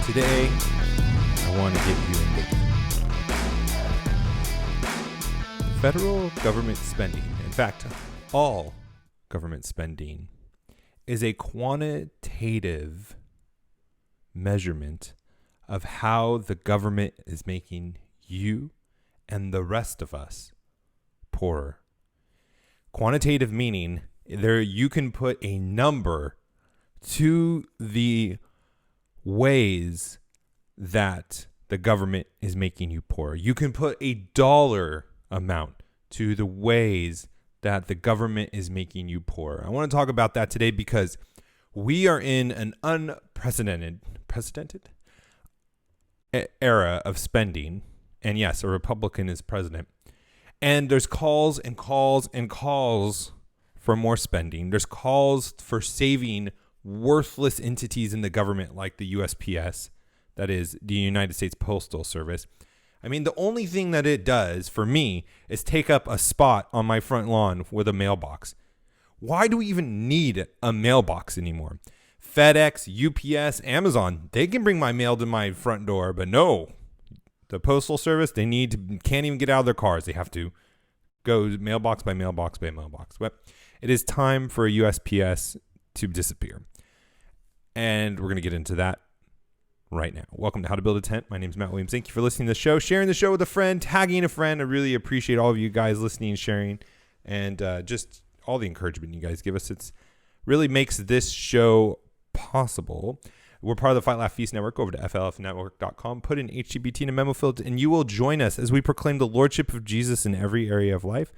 Today, I want to get you indignant. Federal government spending, in fact, all government spending, is a quantitative measurement of how the government is making you and the rest of us poorer. Quantitative meaning there you can put a number to the ways that the government is making you poorer. You can put a dollar amount to the ways that the government is making you poorer. I want to talk about that today because we are in an unprecedented era of spending. And yes, a Republican is president. And there's calls and calls and calls for more spending. There's calls for saving worthless entities in the government like the USPS, that is the United States Postal Service. I mean, the only thing that it does for me is take up a spot on my front lawn with a mailbox. Why do we even need a mailbox anymore? FedEx, UPS, Amazon, they can bring my mail to my front door, but no, the Postal Service, can't even get out of their cars. They have to go mailbox by mailbox by mailbox. But it is time for a USPS to disappear. And we're going to get into that right now. Welcome to How to Build a Tent. My name is Matt Williams. Thank you for listening to the show, sharing the show with a friend, tagging a friend. I really appreciate all of you guys listening and sharing, and just all the encouragement you guys give us. It's really makes this show possible. We're part of the Fight Laugh Feast Network. Go over to flfnetwork.com, put in HGBT in a memo field, and you will join us as we proclaim the Lordship of Jesus in every area of life.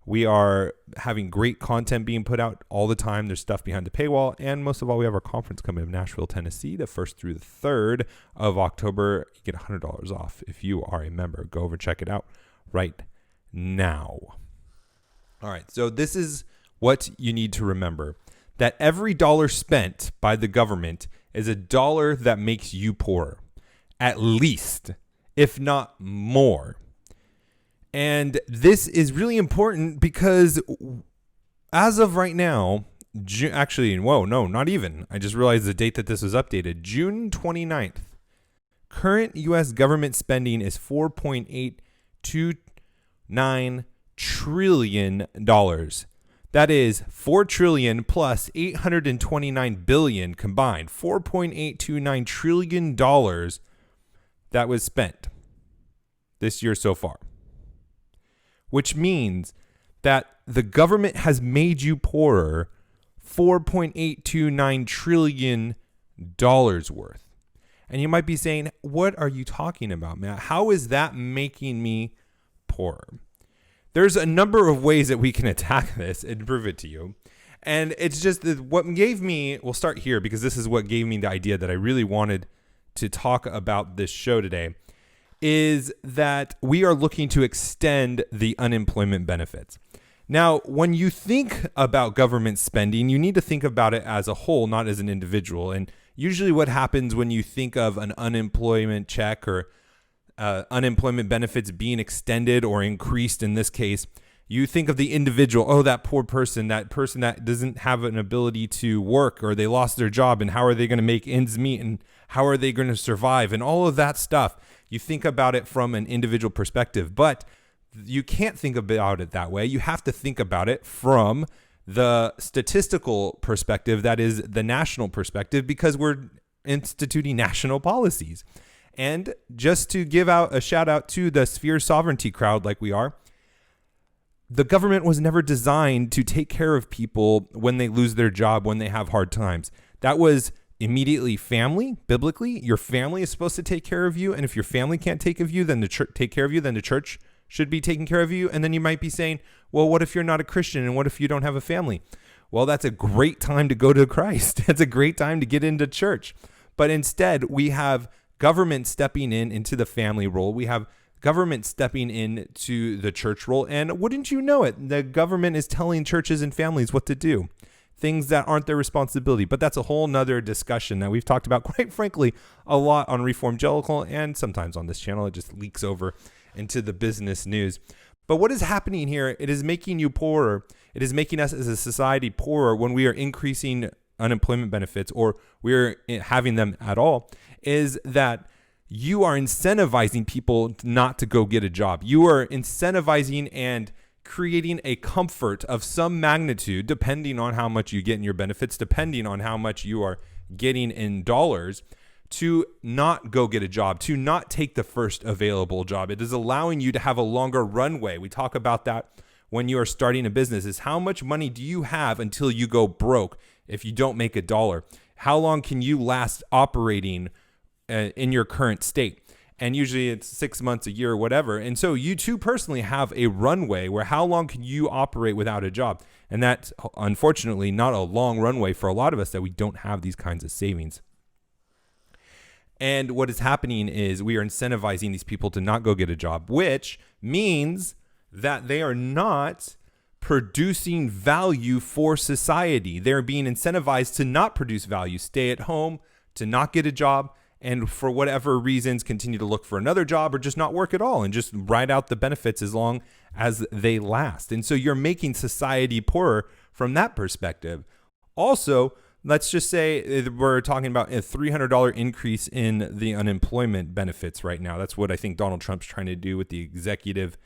We are having great content being put out all the time. There's stuff behind the paywall. And most of all, we have our conference coming up in Nashville, Tennessee, the 1st through the 3rd of October. You get $100 off if you are a member. Go over and check it out right now. All right. So this is what you need to remember, that every dollar spent by the government is a dollar that makes you poorer, at least, if not more. And this is really important because as of right now, not even. I just realized the date that this was updated. June 29th. Current U.S. government spending is $4.829 trillion. That is $4 trillion plus $829 billion combined. $4.829 trillion that was spent this year so far. Which means that the government has made you poorer $4.829 trillion worth. And you might be saying, what are you talking about, Matt? How is that making me poorer? There's a number of ways that we can attack this and prove it to you. And it's just that what gave me, we'll start here because this is what gave me the idea that I really wanted to talk about this show today, is that we are looking to extend the unemployment benefits. Now, when you think about government spending, you need to think about it as a whole, not as an individual. And usually what happens when you think of an unemployment check or unemployment benefits being extended or increased in this case, you think of the individual. Oh, that poor person, that doesn't have an ability to work, or they lost their job, and how are they going to make ends meet, and how are they going to survive, and all of that stuff. You think about it from an individual perspective, but you can't think about it that way. You have to think about it from the statistical perspective, that is the national perspective, because we're instituting national policies. And just to give out a shout out to the sphere sovereignty crowd like we are, the government was never designed to take care of people when they lose their job, when they have hard times. That was immediately family. Biblically, your family is supposed to take care of you. And if your family can't take care of you, then the church should be taking care of you. And then you might be saying, well, what if you're not a Christian? And what if you don't have a family? Well, that's a great time to go to Christ. It's a great time to get into church. But instead, we have government stepping into the family role. We have government stepping into the church role. And wouldn't you know it, the government is telling churches and families what to do, things that aren't their responsibility. But that's a whole nother discussion that we've talked about, quite frankly, a lot on Reformgelical, and sometimes on this channel. It just leaks over into the business news. But what is happening here? It is making you poorer. It is making us as a society poorer when we are increasing unemployment benefits, or we're having them at all, is that you are incentivizing people not to go get a job. You are incentivizing and creating a comfort of some magnitude, depending on how much you get in your benefits, depending on how much you are getting in dollars, to not go get a job, to not take the first available job. It is allowing you to have a longer runway. We talk about that when you are starting a business, is how much money do you have until you go broke if you don't make a dollar? How long can you last operating in your current state? And usually it's 6 months, a year, or whatever. And so you too personally have a runway where how long can you operate without a job? And that's unfortunately not a long runway for a lot of us, that we don't have these kinds of savings. And what is happening is we are incentivizing these people to not go get a job, which means that they are not producing value for society. They're being incentivized to not produce value, stay at home, to not get a job, and for whatever reasons continue to look for another job or just not work at all and just ride out the benefits as long as they last. And so you're making society poorer from that perspective. Also, let's just say we're talking about a $300 increase in the unemployment benefits right now. That's what I think Donald Trump's trying to do with the executive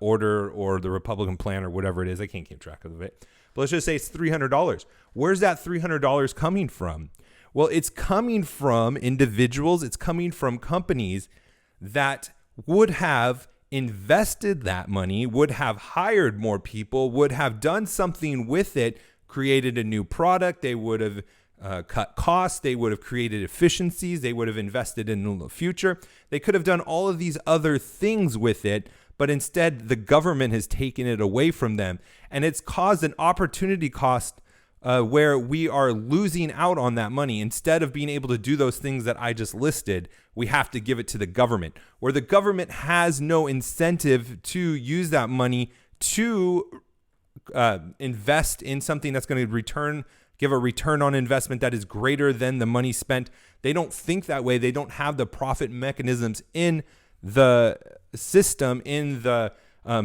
order or the Republican plan or whatever it is. I can't keep track of it. But let's just say it's $300. Where's that $300 coming from? Well, it's coming from individuals. It's coming from companies that would have invested that money, would have hired more people, would have done something with it, created a new product. They would have cut costs. They would have created efficiencies. They would have invested in the future. They could have done all of these other things with it, but instead the government has taken it away from them. And it's caused an opportunity cost where we are losing out on that money. Instead of being able to do those things that I just listed, we have to give it to the government, where the government has no incentive to use that money to invest in something that's going to give a return on investment that is greater than the money spent. They don't think that way. They don't have the profit mechanisms in the system, in the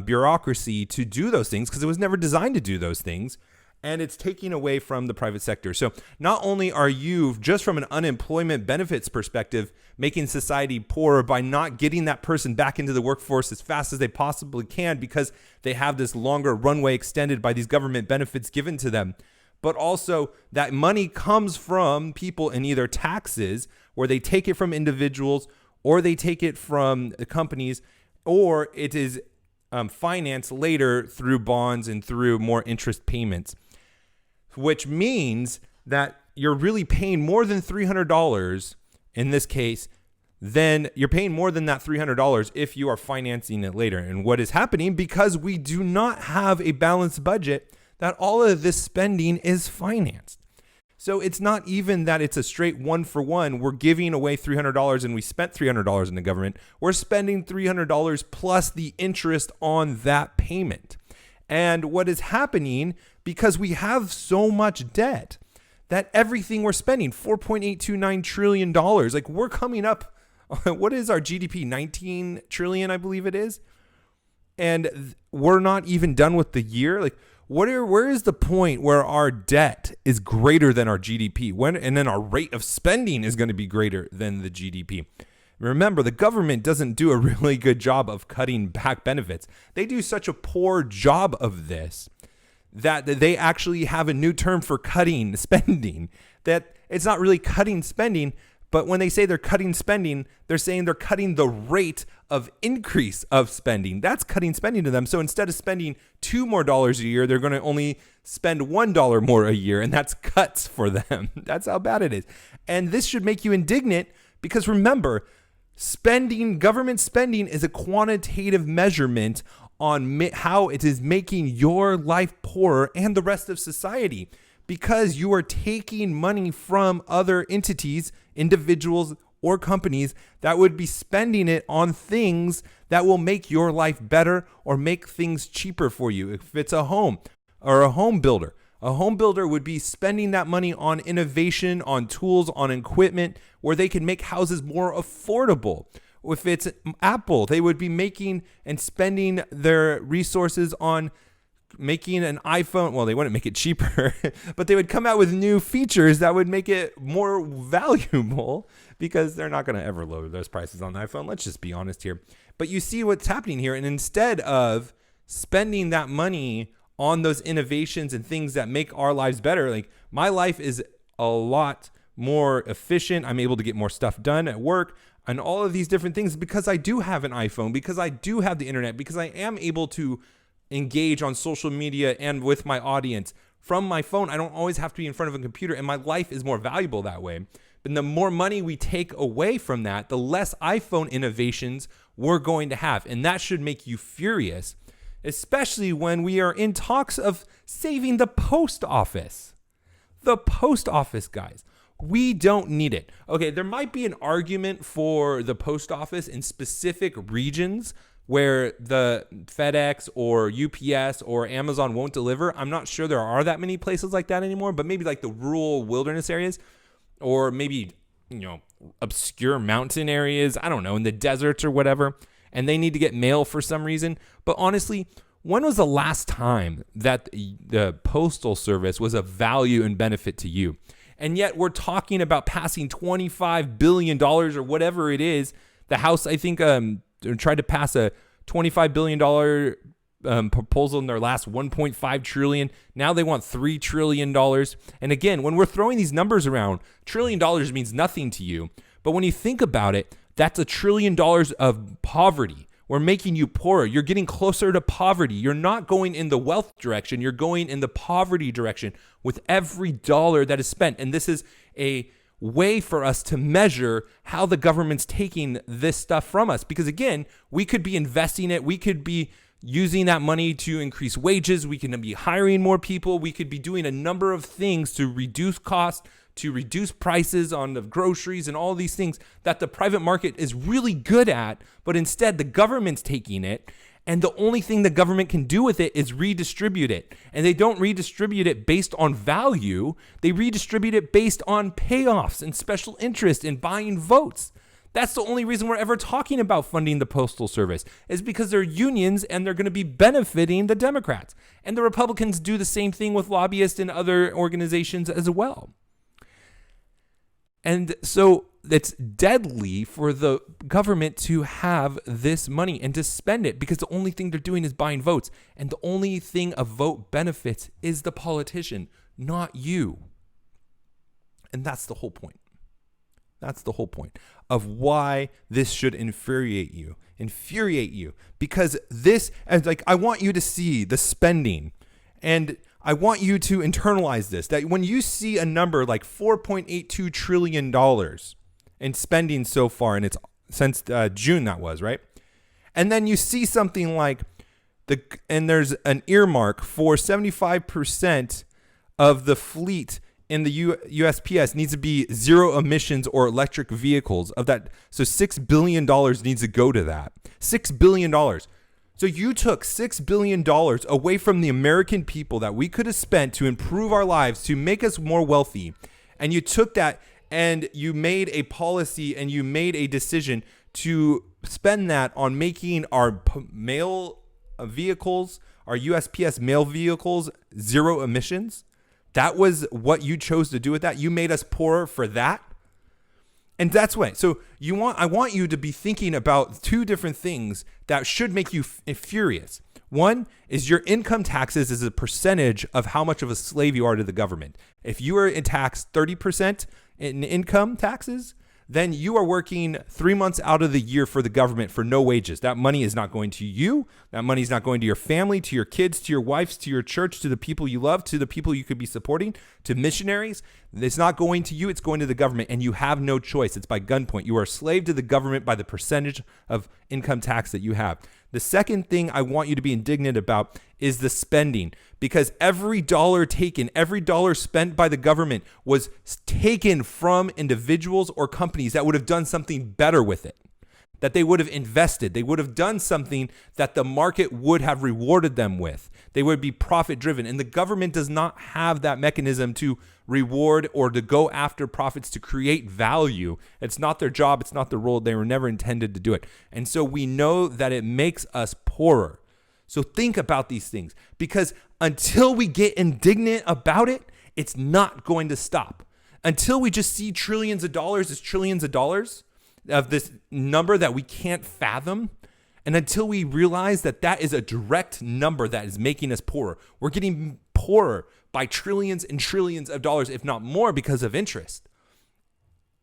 bureaucracy to do those things, because it was never designed to do those things. And it's taking away from the private sector. So not only are you, just from an unemployment benefits perspective, making society poorer by not getting that person back into the workforce as fast as they possibly can because they have this longer runway extended by these government benefits given to them, but also that money comes from people in either taxes, where they take it from individuals, or they take it from the companies, or it is financed later through bonds and through more interest payments, which means that you're really paying more than $300 in this case. Then you're paying more than that $300 if you are financing it later. And what is happening, because we do not have a balanced budget, that all of this spending is financed. So it's not even that it's a straight one for one. We're giving away $300 and we spent $300 in the government. We're spending $300 plus the interest on that payment. And what is happening, because we have so much debt, that everything we're spending, $4.829 trillion, like we're coming up, what is our GDP? 19 trillion, I believe it is. And we're not even done with the year. Like, where is the point where our debt is greater than our GDP? And then our rate of spending is going to be greater than the GDP. Remember, the government doesn't do a really good job of cutting back benefits. They do such a poor job of this that they actually have a new term for cutting spending, that it's not really cutting spending, but when they say they're cutting spending, they're saying they're cutting the rate of increase of spending. That's cutting spending to them. So instead of spending $2 more a year, they're going to only spend $1 more a year, and that's cuts for them. That's how bad it is. And this should make you indignant, because remember, government spending is a quantitative measurement on how it is making your life poorer and the rest of society, because you are taking money from other entities, individuals, or companies that would be spending it on things that will make your life better or make things cheaper for you. If it's a home or a home builder would be spending that money on innovation, on tools, on equipment where they can make houses more affordable. If it's Apple, they would be making and spending their resources on making an iPhone. Well, they wouldn't make it cheaper, but they would come out with new features that would make it more valuable because they're not going to ever lower those prices on the iPhone. Let's just be honest here. But you see what's happening here. And instead of spending that money on those innovations and things that make our lives better, like my life is a lot more efficient. I'm able to get more stuff done at work and all of these different things because I do have an iPhone, because I do have the internet, because I am able to engage on social media and with my audience from my phone. I don't always have to be in front of a computer, and my life is more valuable that way. But the more money we take away from that, the less iPhone innovations we're going to have. And that should make you furious, especially when we are in talks of saving the post office. The post office, guys. We don't need it. Okay, there might be an argument for the post office in specific regions where the FedEx or UPS or Amazon won't deliver. I'm not sure there are that many places like that anymore, but maybe like the rural wilderness areas, or maybe, obscure mountain areas, I don't know, in the deserts or whatever, and they need to get mail for some reason. But honestly, when was the last time that the postal service was of value and benefit to you? And yet we're talking about passing $25 billion or whatever it is. The House, I think, tried to pass a $25 billion proposal in their last $1.5 trillion. Now they want $3 trillion. And again, when we're throwing these numbers around, $1 trillion means nothing to you. But when you think about it, that's $1 trillion of poverty. We're making you poorer. You're getting closer to poverty. You're not going in the wealth direction. You're going in the poverty direction with every dollar that is spent. And this is a way for us to measure how the government's taking this stuff from us. Because again, we could be investing it. We could be using that money to increase wages. We can be hiring more people. We could be doing a number of things to reduce costs, to reduce prices on the groceries and all these things that the private market is really good at. But instead, the government's taking it. And the only thing the government can do with it is redistribute it. And they don't redistribute it based on value. They redistribute it based on payoffs and special interest in buying votes. That's the only reason we're ever talking about funding the Postal Service, is because they're unions and they're going to be benefiting the Democrats. And the Republicans do the same thing with lobbyists and other organizations as well. And so it's deadly for the government to have this money and to spend it, because the only thing they're doing is buying votes. And the only thing a vote benefits is the politician, not you. And that's the whole point. That's the whole point of why this should infuriate you. Because this, and like, I want you to see the spending, and I want you to internalize this, that when you see a number like $4.82 trillion in spending so far, and it's since June that was, right? And then you see something like and there's an earmark for 75% of the fleet in the USPS needs to be zero emissions or electric vehicles of that. So $6 billion needs to go to that. $6 billion. So you took $6 billion away from the American people that we could have spent to improve our lives, to make us more wealthy. And you took that and you made a policy and you made a decision to spend that on making our mail vehicles, our USPS mail vehicles, zero emissions. That was what you chose to do with that. You made us poorer for that. And that's why. So I want you to be thinking about two different things that should make you furious. One is your income taxes is a percentage of how much of a slave you are to the government. If you are taxed 30% in income taxes, then you are working 3 months out of the year for the government for no wages. That money is not going to you. That money is not going to your family, to your kids, to your wives, to your church, to the people you love, to the people you could be supporting, to missionaries. It's not going to you. It's going to the government, and you have no choice. It's by gunpoint. You are a slave to the government by the percentage of income tax that you have. The second thing I want you to be indignant about is the spending, because every dollar taken, every dollar spent by the government was taken from individuals or companies that would have done something better with it, that they would have invested. They would have done something that the market would have rewarded them with. They would be profit driven, and the government does not have that mechanism to reward or to go after profits to create value. It's not their job. It's not their role. They were never intended to do it. And so we know that it makes us poorer. So think about these things, because until we get indignant about it, it's not going to stop. Until we just see trillions of dollars as trillions of dollars of this number that we can't fathom, and until we realize that that is a direct number that is making us poorer, we're getting poorer by trillions and trillions of dollars, if not more, because of interest.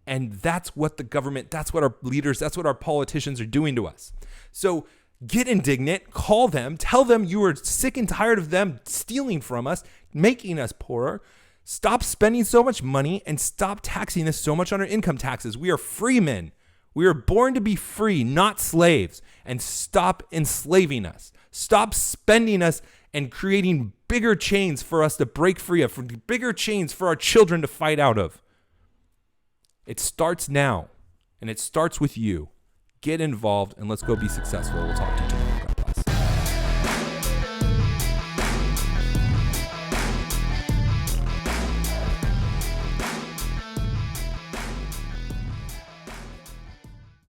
And that's what the government, that's what our leaders, that's what our politicians are doing to us. So get indignant, call them, tell them you are sick and tired of them stealing from us, making us poorer. Stop spending so much money and stop taxing us so much on our income taxes. We are free men. We are born to be free, not slaves. And stop enslaving us. Stop spending us and creating bigger chains for us to break free of, bigger chains for our children to fight out of. It starts now, and it starts with you. Get involved, and let's go be successful. We'll talk to you.